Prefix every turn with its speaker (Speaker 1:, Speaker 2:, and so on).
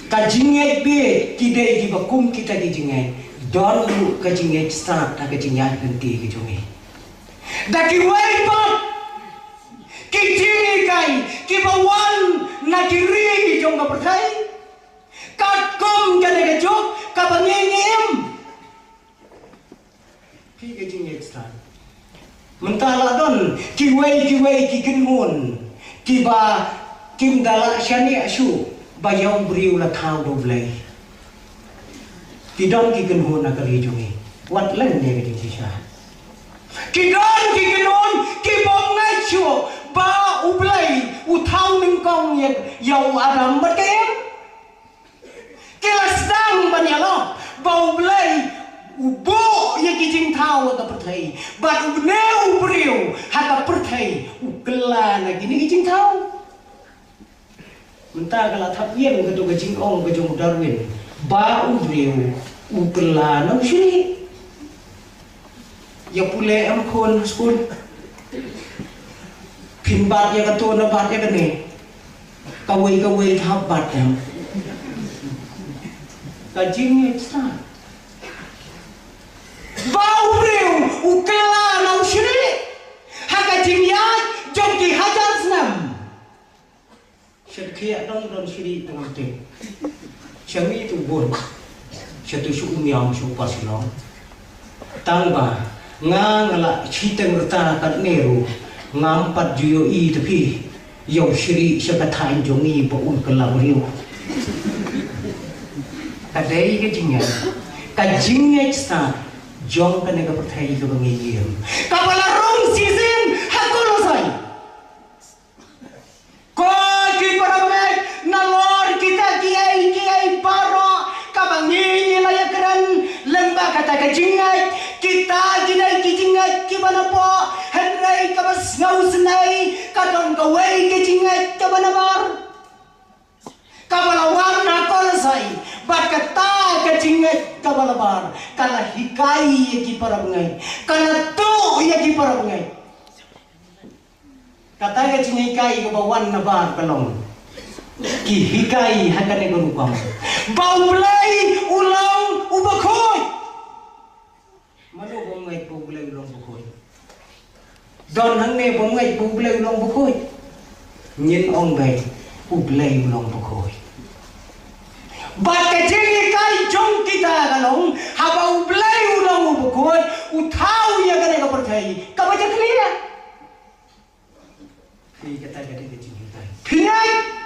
Speaker 1: Kajinget be kidai di bakum kita di jinget. Don lu kajinget start tak kajinget nanti kejungi. Daki waipat kijingi kai kibawan na kiri jong kapertai. Katkom kada kejok kabangengem. Ki kajinget start. Mentala don kiwei kikinmun kiba kim dala shani asu bayau beriu la thau do blai kidon kikinhun akari jungi wat len ne ke tisha kidon kikinhun kibom ngai chu ba ublai u thau ning kong ye yau adam batem kelasdang banyalo ba ublai ubo ye kijing thau ta perthai ba ubneu beriu haka perthai ukela na gini kijing thau mentah kalau tapien ke tu kecing ong ke jong darwin ba ubriu ukela na sini ya pule am kon skul pimbat ya katu na bat ya kene kawai thap bat em kajing extra ba ubriu ukela na sini haka jingya jong ki hajar snam Syedkia don siri tengah te. Syami itu bon. Syatu su umiam su pasilong. Tangba ngala cita ngerta kat neru ngampat juyo I tapi yau siri syakatain jongi baun kelabrio. Kadai ke jinga. Kajingnya sta jong kene ka perthai ke bangiem. Kapala rong season hakul sai. Kata kajingai kita jinai kijingai kibana po henrai kabas ngau senai kadon kawai kijingai kabana mar kabala warna kolsai bat kata kajingai kabala bar kala hikai ki parabangai kala tu ya ki parabangai kata kajingai kai kabawan na bar kalong ki hikai hakane berupam bau belai ulang ubakoi Mano bongay puglay ulang bukoy. Don hangne bongay puglay ulang bukoy. Nyin onggay puglay ulang bukoy. Ba't kajingi kay jong kita kalong haba ublay ulang bukoy utaw ya gane kapertay kabaja kliya. Kaya kata kajingi kay. Pinay!